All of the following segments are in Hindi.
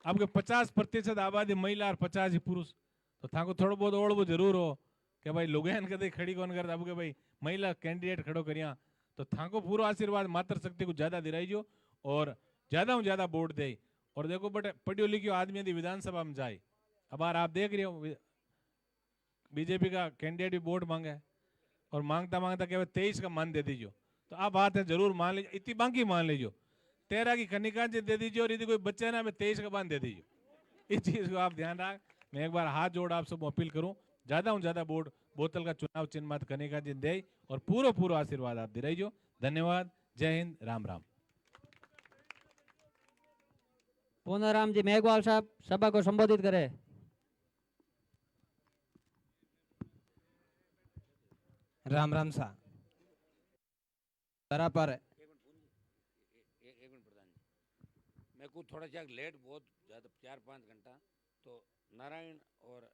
आपके 50% आबादी महिला और 50 ही पुरुष, तो था को थोड़ा बहुत ओढ़ वो जरूर हो कि भाई लुगान कदे खड़ी कौन करता आपके भाई महिला कैंडिडेट खड़ो करिया, तो था को पूरा आशीर्वाद मात्र शक्ति को ज्यादा दिलाईजो और ज्यादा में ज्यादा वोट दे। और देखो बटे पढ़ियो लिखियो आदमी यदि विधानसभा में जाए, अब आप देख रहे हो बीजेपी का कैंडिडेट भी वोट मांगे और मांगता मांगता केवल 23 का मान दे दीजिए, तो आप बात है जरूर मान लीजिए, इतनी बाकी मान लीजिए 13 की कनिका जी दे दीजिए और यदि कोई बच्चा है ना मैं 23 का मान दे दीजिए। इस चीज को आप ध्यान रख। मैं एक बार हाथ जोड़ आप सब अपील करूं, ज्यादा ज्यादा वोट बोतल का चुनाव चिन्ह मत कनिका जी दे और पूरा पूरा आशीर्वाद आप दे रही। धन्यवाद। जय हिंद। राम राम। पूनाराम जी मेघवाल साहब सभा को संबोधित करें। राम राम सा पर एक मिनट प्रधान जी, मैं को थोड़ा सा लेट बहुत ज़्यादा 4-5 घंटा तो नारायण और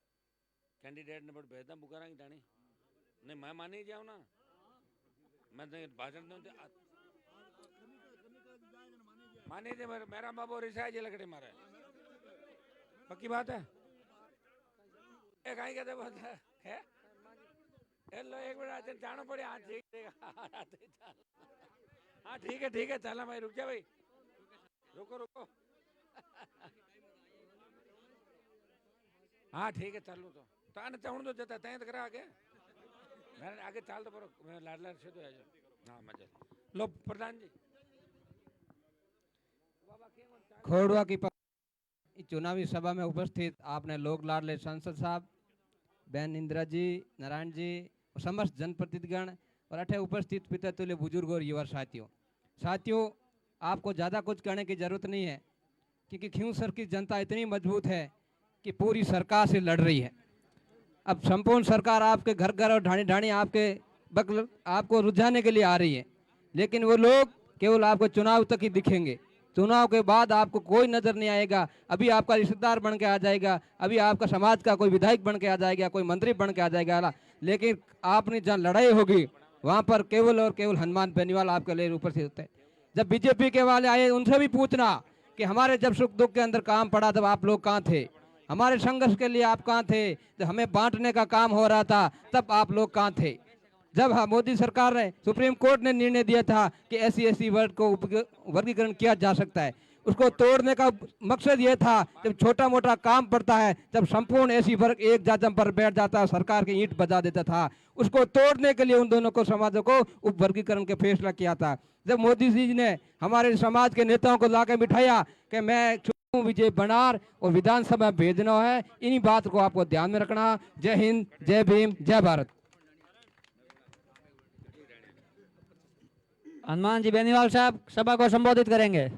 कैंडिडेट ने बट भेजना बुकारा की टाणी नहीं मैं मान ही जाऊँ ना, मैं भाषण दूँ माने थे मेरा बाबू रिसाई जे लकड़े मारे पक्की बात है। एक आई कहते बात है हेलो एक मिनट आज जाना पड़े। हाँ ठीक है हाँ ठीक है चला भाई रुक जा भाई रुको हाँ ठीक है चलू तो आने चाहूँ तो जता तय करा आगे मैंने आगे चाल तो पर मैं लाडला से तो आ हाँ मजा लो प्रधान जी खोड़वा की चुनावी सभा में उपस्थित आपने लोक लाडले सांसद साहब बहन इंदिरा जी, नारायण जी और समस्त जनप्रतिनिधिगण और अठे उपस्थित पिता तुल्य बुजुर्ग और युवा साथियों आपको ज़्यादा कुछ कहने की जरूरत नहीं है क्योंकि खींवसर की जनता इतनी मजबूत है कि पूरी सरकार से लड़ रही है। अब संपूर्ण सरकार आपके घर घर और ढाणी ढाणी आपके बगल आपको रुझाने के लिए आ रही है, लेकिन वो लोग केवल आपको चुनाव तक ही दिखेंगे। चुनाव के बाद आपको कोई नजर नहीं आएगा। अभी आपका रिश्तेदार बन के आ जाएगा, अभी आपका समाज का कोई विधायक बन के आ जाएगा, कोई मंत्री बन के आ जाएगा, लेकिन आपने जहाँ लड़ाई होगी वहाँ पर केवल और केवल हनुमान बेनीवाल आपके लिए ऊपर से होते हैं। जब बीजेपी के वाले आए उनसे भी पूछना कि हमारे जब सुख दुख के अंदर काम पड़ा तब आप लोग कहाँ थे, हमारे संघर्ष के लिए आप कहाँ थे, जब हमें बांटने का काम हो रहा था तब आप लोग कहाँ थे। जब मोदी सरकार ने सुप्रीम कोर्ट ने निर्णय दिया था कि SC/ST वर्ग को वर्गीकरण किया जा सकता है, उसको तोड़ने का मकसद ये था जब छोटा मोटा काम पड़ता है, जब संपूर्ण SC वर्ग एक जाजम पर बैठ जाता है, सरकार की ईंट बजा देता था, उसको तोड़ने के लिए उन दोनों को समाजों को उप वर्गीकरण के फैसला किया था। जब मोदी जी ने हमारे समाज के नेताओं को लाके बिठाया कि मैं विजय बनार और विधानसभा भेजना है, इन्हीं बात को आपको ध्यान में रखना। जय हिंद, जय भीम, जय भारत। हनुमान जी बेनीवाल साहब सभा को संबोधित करेंगे।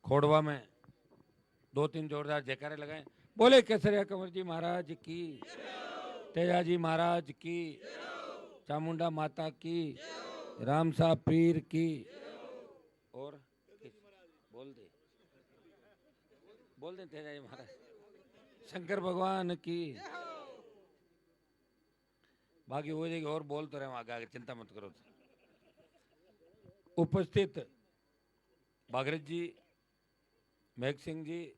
खोड़वा में 2-3 जोरदार जयकारे लगाएं। बोले केसरिया कंवर जी महाराज की, तेजाजी महाराज की, चामुंडा माता की, राम साहब पीर की और बोल दे तेजाजी महाराज, शंकर भगवान की। बाकी हो जाएगी और बोल तो रहे आगे, चिंता मत करो। उपस्थित भागीरथ जी, मेघ सिंह जी,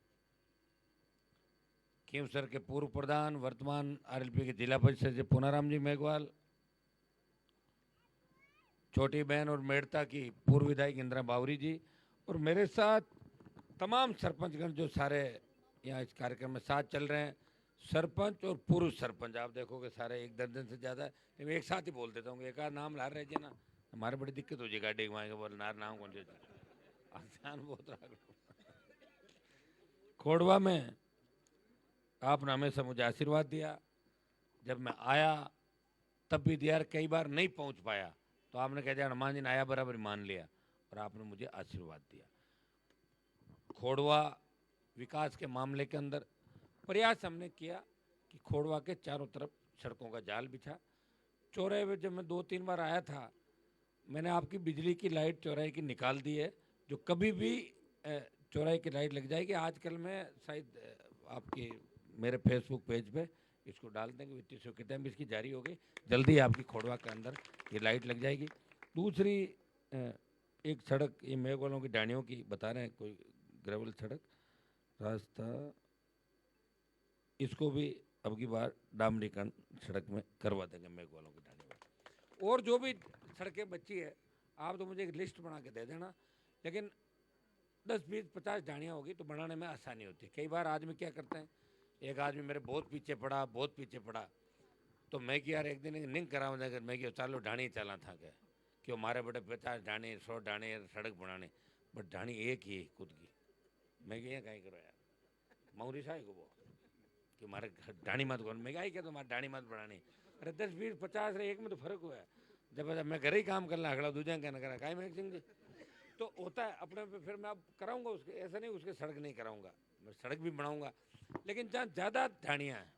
खींवसर के पूर्व प्रधान वर्तमान RLP के जिला परिषद से पूनाराम जी मेघवाल, छोटी बहन और मेड़ता की पूर्व विधायक इंदिरा बावरी जी और मेरे साथ तमाम सरपंचगण जो सारे यहाँ इस कार्यक्रम में साथ चल रहे हैं, सरपंच और पूर्व सरपंच आप देखोगे सारे 1 दर्जन से ज़्यादा है। एक साथ ही बोल देता हूँ, एक आध नाम ला रहे जी ना, हमारे बड़ी दिक्कत हो जाएगी गाड़ी घुमाएंगे बोल नाम कौन से ध्यान बहुत रहा। खोड़वा में आपने हमेशा मुझे आशीर्वाद दिया, जब मैं आया तब भी दिया, कई बार नहीं पहुंच पाया तो आपने कह दिया हनुमान जी ने आया बराबर मान लिया और आपने मुझे आशीर्वाद दिया। खोड़वा विकास के मामले के अंदर प्रयास हमने किया कि खोड़वा के चारों तरफ सड़कों का जाल बिछा। चौराहे पे जब मैं 2-3 बार आया था, मैंने आपकी बिजली की लाइट चौराहे की निकाल दी है, जो कभी भी चौराहे की लाइट लग जाएगी। आजकल मैं शायद आपके मेरे फेसबुक पेज पे इसको डाल देंगे, वित्तीय स्वीकृति भी इसकी जारी हो गई, जल्दी आपकी खोड़वा के अंदर ये लाइट लग जाएगी। दूसरी एक सड़क ये मेघवालों की डाणियों की बता रहे हैं, कोई ग्रेवल सड़क रास्ता, इसको भी अब की बार डामरीकरण सड़क में करवा देंगे मेघवालों की ढाणी में। और जो भी सड़कें बची है आप तो मुझे एक लिस्ट बना के दे देना, लेकिन 10 20 50 ढाणियाँ होगी तो बनाने में आसानी होती है। कई बार आदमी क्या करते हैं, एक आदमी मेरे बहुत पीछे पड़ा तो मैं कि यार एक दिन निंग कराऊँ जाकर मैं कि चालो ढाणी चला था क्या, क्यों मारे बड़े 50 ढाणी 100 ढाणी सड़क बनाने, बट ढाणी एक ही खुद की। मैं कि कहीं करो यार मौरी साहब को वो कि मारे ढाणी मत कौन, मैं क्या तो मारे ढाणी मत बढ़ानी। अरे 10 20 50 एक में तो फर्क हुआ है। जब मैं घर ही काम करना अगला दूजा कहना करा काहे में सिंह जी तो होता है अपने पे। फिर मैं अब कराऊंगा उसके, ऐसा नहीं उसके सड़क नहीं कराऊंगा, मैं सड़क भी बनाऊंगा, लेकिन जहाँ ज़्यादा ढाणियाँ हैं,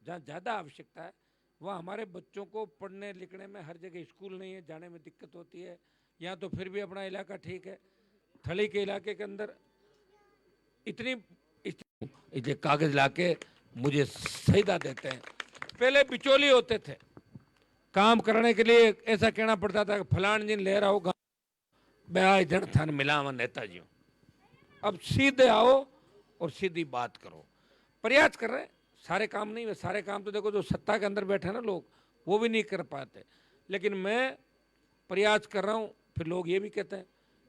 जहाँ ज़्यादा आवश्यकता है, वहाँ हमारे बच्चों को पढ़ने लिखने में हर जगह स्कूल नहीं है, जाने में दिक्कत होती है। यहाँ तो फिर भी अपना इलाका ठीक है, थली के इलाके के अंदर इतनी ये कागज लाके मुझे सहीदा देते हैं। पहले बिचौली होते थे, काम करने के लिए ऐसा कहना पड़ता था कि फलान जी ले रहा हो मैं जन थान मिलावा नेताजी। अब सीधे आओ और सीधी बात करो। प्रयास कर रहे हैं, सारे काम नहीं, सारे काम तो देखो जो सत्ता के अंदर बैठे ना लोग वो भी नहीं कर पाते, लेकिन मैं प्रयास कर रहा हूँ। फिर लोग ये भी कहते हैं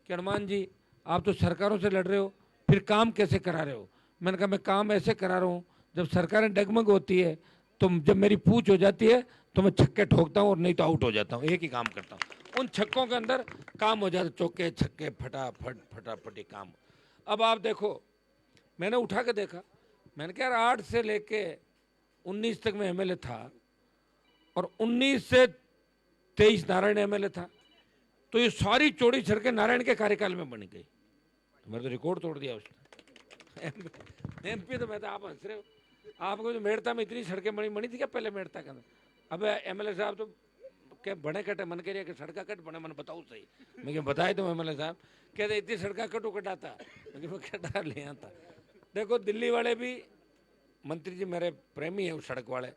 कि हनुमान जी आप तो सरकारों से लड़ रहे हो, फिर काम कैसे करा रहे हो। मैंने कहा मैं काम ऐसे करा रहा हूँ, जब सरकारें डगमग होती है तो जब मेरी पूछ हो जाती है तो मैं छक्के ठोकता हूँ और नहीं तो आउट हो जाता हूँ, एक ही काम करता हूँ। उन छक्कों के अंदर काम हो जाता, चौके छक्के फटाफटी काम। अब आप देखो मैंने उठा के देखा, मैंने कहा यार 8 से लेके 19 तक मैं एमएलए था और 19 से 23 नारायण एमएलए था, तो ये सारी चौड़ी सड़कें नारायण के कार्यकाल में बन गई। तो मैंने तो रिकॉर्ड तोड़ दिया उसने। एमपी तो मैं तो आप हंस रहे हो, आपको जो मेड़ता में इतनी सड़कें बनी थी क्या पहले मेड़ता के अंदर। अब एमएलए साहब तो क्या बने कटे मन कह रही है कि सड़का कट बने मन बताओ सही। मैं क्या बताए तो एमएलए साहब कहते इतनी सड़का कटो कटाता, मैं कटा ले आता। देखो दिल्ली वाले भी मंत्री जी मेरे प्रेमी है, उस सड़क वाले,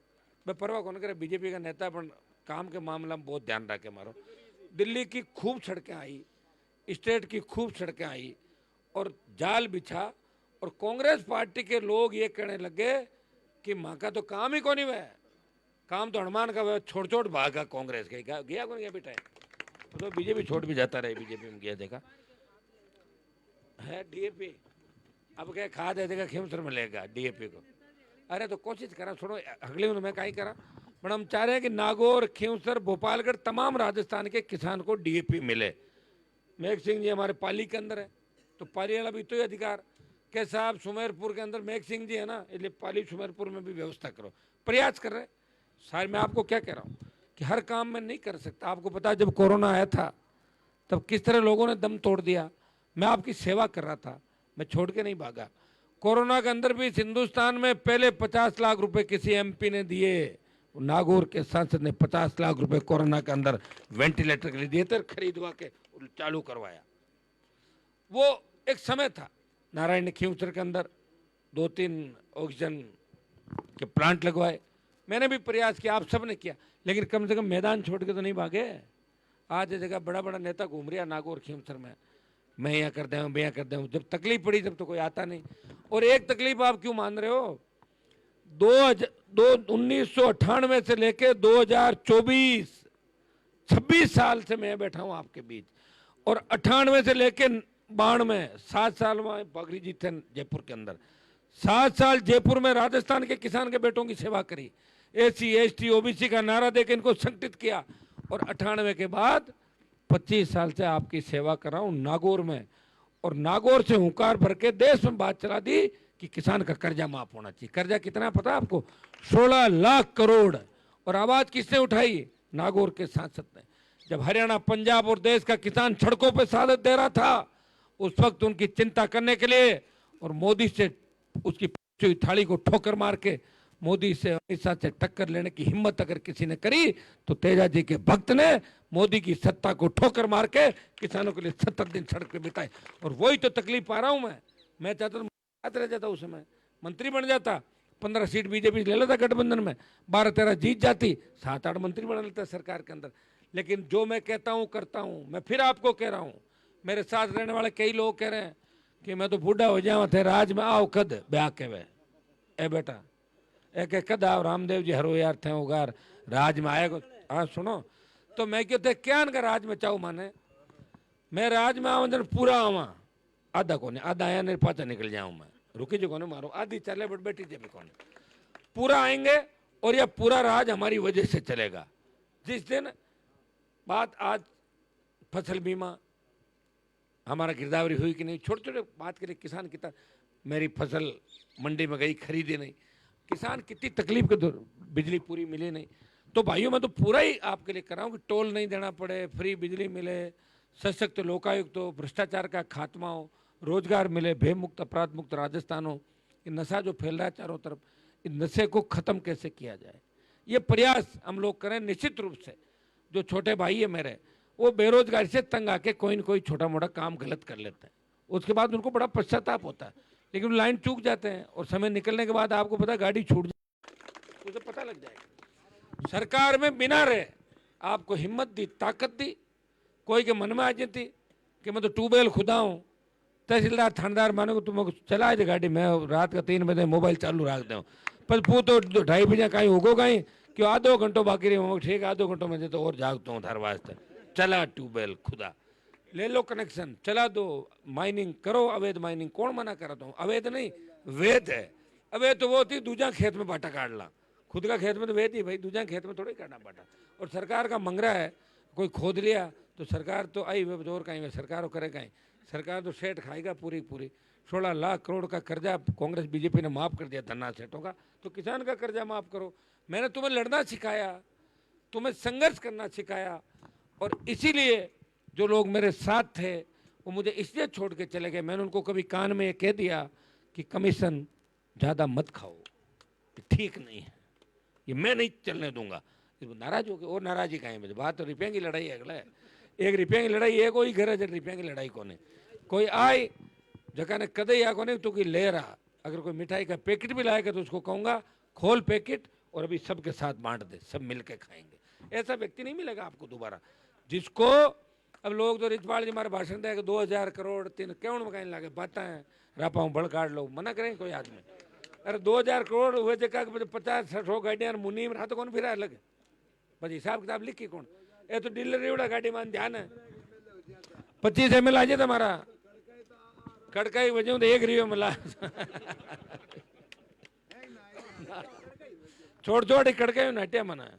मैं परवाह कौन करे, बीजेपी का नेता पर काम के मामला में बहुत ध्यान रखे मारो। दिल्ली की खूब सड़कें आई, स्टेट की खूब सड़कें आई और जाल बिछा, और कांग्रेस पार्टी के लोग ये कहने लगे कि माँ का तो काम ही कौन ही वह काम तो हनुमान का छोड़ भागा कांग्रेस के गया कौन गया बेटा, तो बीजेपी छोड़ भी जाता रहे, बीजेपी में गया देखा है डीएपी। अब क्या खाद है देखा खेमसर में लेगा डीएपी को। अरे तो कोशिश करा छोड़ो, अगले दिन मैं कहीं करा, बट हम चाह रहे हैं कि नागौर खेमसर भोपालगढ़ तमाम राजस्थान के किसान को डीएपी मिले। मेघ सिंह जी हमारे पाली के अंदर है, तो पाली वाला भी तो ही अधिकार के साहब सुमेरपुर के अंदर मेघ सिंह जी है ना, इसलिए पाली सुमेरपुर में भी व्यवस्था करो। प्रयास कर रहे सारे। मैं आपको क्या कह रहा हूँ कि हर काम में नहीं कर सकता। आपको पता है जब कोरोना आया था तब किस तरह लोगों ने दम तोड़ दिया, मैं आपकी सेवा कर रहा था, मैं छोड़ के नहीं भागा। कोरोना के अंदर भी हिंदुस्तान में पहले 50 लाख रुपए किसी एमपी ने दिए, नागौर के सांसद ने 50 लाख रुपए कोरोना के अंदर वेंटिलेटर के लिए दिए थे, खरीदवा के चालू करवाया। वो एक समय था। नारायण खींवसर के अंदर 2-3 ऑक्सीजन के प्लांट लगवाए, मैंने भी प्रयास किया, आप सब ने किया, लेकिन कम से कम मैदान छोड़ के तो नहीं भागे। आज जगह बड़ा बड़ा नेता घूम रहा नागौर खींवसर में, मैं यहाँ कर दूँ मैं यहाँ कर दूँ, जब तकलीफ पड़ी तब तो कोई आता नहीं। और एक तकलीफ आप क्यों मान रहे हो, 1998 से लेके 2024 26 साल से मैं बैठा हूँ आपके बीच, और 98 से लेके 92 7 साल वहाँ बगरी जी थे जयपुर के अंदर, 7 साल जयपुर में राजस्थान के किसान के बेटों की सेवा करी, एससी एसटी ओबीसी का नारा देकर इनको संगठित किया, और 98 के बाद 25 साल से आपकी सेवा कर रहा हूँ नागौर में। और नागौर से हुंकार भर के देश में बात चला दी कि किसान का कर्जा माफ होना चाहिए। कर्जा कितना पता आपको, 16 लाख करोड़। और आवाज किसने उठाई, नागौर के सांसद ने। जब हरियाणा पंजाब और देश का किसान सड़कों पर शहादत दे रहा था, उस वक्त उनकी चिंता करने के लिए और मोदी से उसकी थाली को ठोकर मार के मोदी से अमित शाह से टक्कर लेने की हिम्मत अगर किसी ने करी तो तेजा जी के भक्त ने मोदी की सत्ता को ठोकर मार के किसानों के लिए 70 दिन सड़क पे बिताए। और वही तो तकलीफ पा रहा हूं मैं चाहता तो रह जाता, उस समय मंत्री बन जाता, 15 सीट बीजेपी ले लेता गठबंधन में, 12-13 जीत जाती, 7-8 मंत्री बना लेता सरकार के अंदर। लेकिन जो मैं कहता हूं करता हूं। मैं फिर आपको कह रहा हूं, मेरे साथ रहने वाले कई लोग कह रहे हैं कि मैं तो बूढ़ा हो जाऊं थे राज में आओ कद ब्याह के वे ए बेटा एक कद आओ रामदेव जी हरो यार थे उगार राज में आएगा। हाँ सुनो तो मैं क्यों थे क्या इनका राज में चाहूँ माने मैं राज में आऊँ जन पूरा आवा आधा कोने आधा आया नहीं पाचा निकल जाऊं मैं रुकी जो कोने मारो आधी चले बट बेटी जे भी कोने पूरा आएंगे और यह पूरा राज हमारी वजह से चलेगा। जिस दिन बात आज फसल बीमा हमारा गिरदावरी हुई कि नहीं छोटे छोटे बात के लिए किसान कितना मेरी फसल मंडी में गई खरीदी नहीं किसान कितनी तकलीफ के दौर बिजली पूरी मिली नहीं। तो भाइयों मैं तो पूरा ही आपके लिए कर रहा हूँ कि टोल नहीं देना पड़े फ्री बिजली मिले सशक्त लोकायुक्त हो भ्रष्टाचार का खात्मा हो रोजगार मिले भय मुक्त अपराध मुक्त राजस्थान हो। ये नशा जो फैल रहा है चारों तरफ इस नशे को खत्म कैसे किया जाए ये प्रयास हम लोग करें। निश्चित रूप से जो छोटे भाई है मेरे वो बेरोजगारी से तंग आके कोई न कोई छोटा मोटा काम गलत कर लेते हैं उसके बाद उनको बड़ा पश्चाताप होता है लेकिन लाइन चूक जाते हैं और समय निकलने के बाद आपको पता गाड़ी छूट जाए उसे पता लग जाएगा। सरकार में बिना रहे आपको हिम्मत दी ताकत दी कोई के मन में आ जाती कि मैं तो ट्यूबवेल खुदा हूँ तहसीलदार थानेदार मानो को तुम चला दे गाड़ी मैं रात का 3 बजे मोबाइल चालू रख दूँ पर पू तो 2:30 बजे कहीं होगो कहीं क्यों आधो घंटों बाकी रही ठीक आधो घंटों में तो और जागता हूँ हर वास्ते चला ट्यूबवेल खुदा ले लो कनेक्शन चला दो माइनिंग करो अवैध माइनिंग कौन मना कराता हूँ अवैध नहीं वैध है। अवैध तो वो होती दूजा खेत में बाटा काट ला खुद का खेत में तो वैध ही भाई दूजा खेत में थोड़ी काटना बाटा और सरकार का मंगरा है कोई खोद लिया तो सरकार तो आई वे जोर कहीं सरकार करे कहीं सरकार तो सेठ खाएगा पूरी पूरी 16 लाख करोड़ का कर्जा कांग्रेस बीजेपी ने माफ कर दिया धन्ना सेठों का तो किसान का कर्जा माफ करो। मैंने तुम्हें लड़ना सिखाया तुम्हें संघर्ष करना सिखाया और इसीलिए जो लोग मेरे साथ थे वो मुझे इसलिए छोड़ के चले गए। मैंने उनको कभी कान में ये कह दिया कि कमीशन ज़्यादा मत खाओ ये ठीक नहीं है ये मैं नहीं चलने दूंगा। नाराज हो गए और नाराजी कहीं मुझे बात तो रुपये की लड़ाई है अगला है एक रुपये की लड़ाई है कोई घर है रुपये की लड़ाई कोने कोई आए जगह ने कदे या कोने तो कोई ले रहा अगर कोई मिठाई का पैकेट भी लाएगा तो उसको कहूँगा खोल पैकेट और अभी सबके साथ बांट दे सब मिल के खाएंगे। ऐसा व्यक्ति नहीं मिलेगा आपको दोबारा जिसको अब लोग तो रिचपाल जी हमारे भाषण देगा 2000 करोड़ 3 क्यों में कहीं लागे बातें हैं रापा बड़ काट लो मना करें कोई आदमी अरे 2000 करोड़ हुए जगह 50-60 गाड़ियां मुनी में तो कौन फिर अलग बस हिसाब किताब लिखी कौन ये तो डीलर एवड़ा गाड़ी मान ध्यान है 25 ml आ जाए तुम्हारा कड़काई वजह तो 1 रियो मिला छोड़ छोड़ कड़काई ना हटिया मना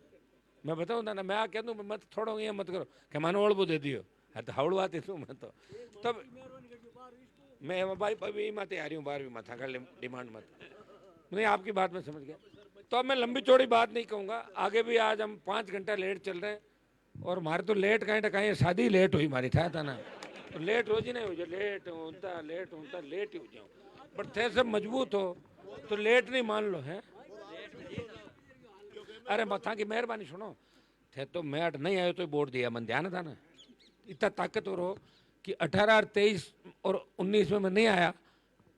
मैं बताऊँ ना मैं कह दूँ मत छोड़ो ये मत करो कि मानो ओढ़बो दे दियो है तो हाउड़ बात तू मैं तो तब मैं भाई अभी मैं तैयारी हूँ 12वीं मत कर डिमांड मत नहीं आपकी बात में समझ गया। तो अब मैं लंबी चौड़ी बात नहीं कहूँगा आगे भी आज हम 5 घंटा लेट चल रहे हैं और हमारे तो लेट कहीं शादी लेट हुई हमारी था ना तो लेट रोज ही नहीं हो जाए लेट होता लेट ही हो जाऊँ बट थे सब मजबूत हो तो लेट नहीं मान लो है। अरे मथा की मेहरबानी सुनो थे तो मैट नहीं आयो तो वोट दिया मन ध्यान था ना इतना ताकतवर हो कि 18 और 23 और 19 में मैं नहीं आया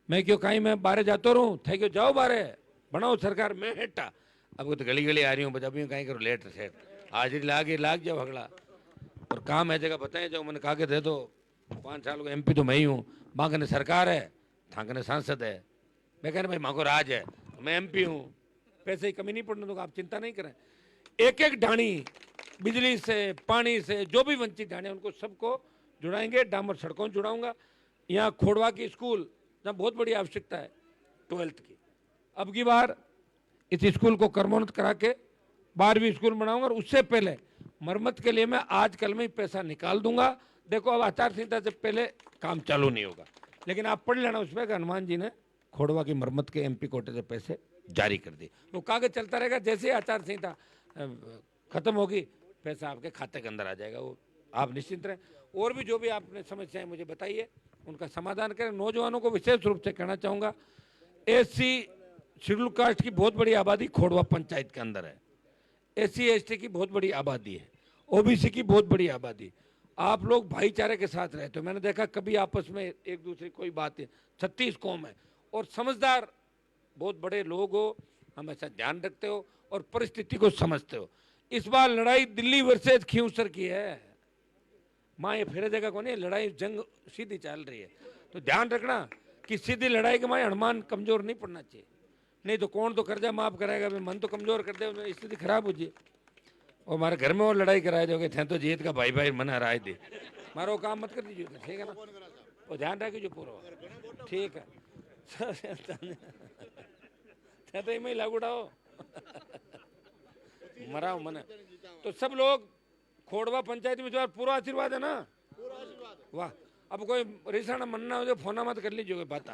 मैं क्यों कहीं मैं बाहर जाता रहूँ थे क्यों जाओ बाहर बनाओ सरकार मैं हेटा अब तो गली गली आ रही हूँ बजा भी कहीं करो लेट सेट हाजिरी लाग जाओ अगला और काम है जगह बताए जाओ मैंने कहा के दे दो 5 साल को MP तो मैं ही हूँ मांगने सरकार है थाकने सांसद है मैं कहने भाई मांगो राज है मैं MP हूँ पैसे की कमी नहीं पड़ने दूंगा आप चिंता नहीं करें। एक एक ढाणी बिजली से पानी से जो भी वंचित ढाणे उनको सबको जुड़ाएंगे डामर सड़कों जुड़ाऊंगा। यहाँ खोड़वा की स्कूल जहाँ बहुत बड़ी आवश्यकता है 12th की अब की बार इस स्कूल को कर्मोन्नत करा के 12वीं स्कूल बनाऊंगा और उससे पहले मरम्मत के लिए मैं आजकल में ही पैसा निकाल दूंगा। देखो अब आचार संहिता से पहले काम चालू नहीं होगा लेकिन आप पढ़ लेना उसमें कि हनुमान जी ने खोड़वा की मरम्मत के MP कोटे से पैसे जारी कर दी वो कागज चलता रहेगा जैसे ही आचार संहिता खत्म होगी पैसा आपके खाते के अंदर आ जाएगा वो आप निश्चिंत रहें। और भी जो भी आपने समस्याएं मुझे बताइए उनका समाधान करें। नौजवानों को विशेष रूप से कहना चाहूँगा SC शेड्यूल कास्ट की बहुत बड़ी आबादी खोड़वा पंचायत के अंदर है SC ST की बहुत बड़ी आबादी है OBC की बहुत बड़ी आबादी आप लोग भाईचारे के साथ रहते हो मैंने देखा कभी आपस में एक दूसरे कोई बात है 36 कौम है और समझदार बहुत बड़े लोग हो हमेशा ध्यान रखते हो और परिस्थिति को समझते हो। इस बार लड़ाई दिल्ली वर्सेज खींवसर की है माँ ये फिर जगह को नहीं लड़ाई जंग सीधी चल रही है तो ध्यान रखना कि सीधी लड़ाई के मारे हनुमान कमजोर नहीं पड़ना चाहिए, नहीं तो कौन तो कर्जा माफ कराएगा, भाई मन तो कमजोर कर दे, स्थिति खराब हो जाए और हमारे घर में और लड़ाई कराए दोगे, थे तो जीत का भाई भाई मन हराए दे, मारो काम मत कर दीजिए, ठीक है ना, और ध्यान रखिए पूरा, ठीक है तो ही लागू उठाओ मराओ मन। तो सब लोग खोड़वा पंचायत में जो पूरा आशीर्वाद है ना, वाह। अब कोई रिसाना मनना हो जो फोना मत कर लीजिए बात।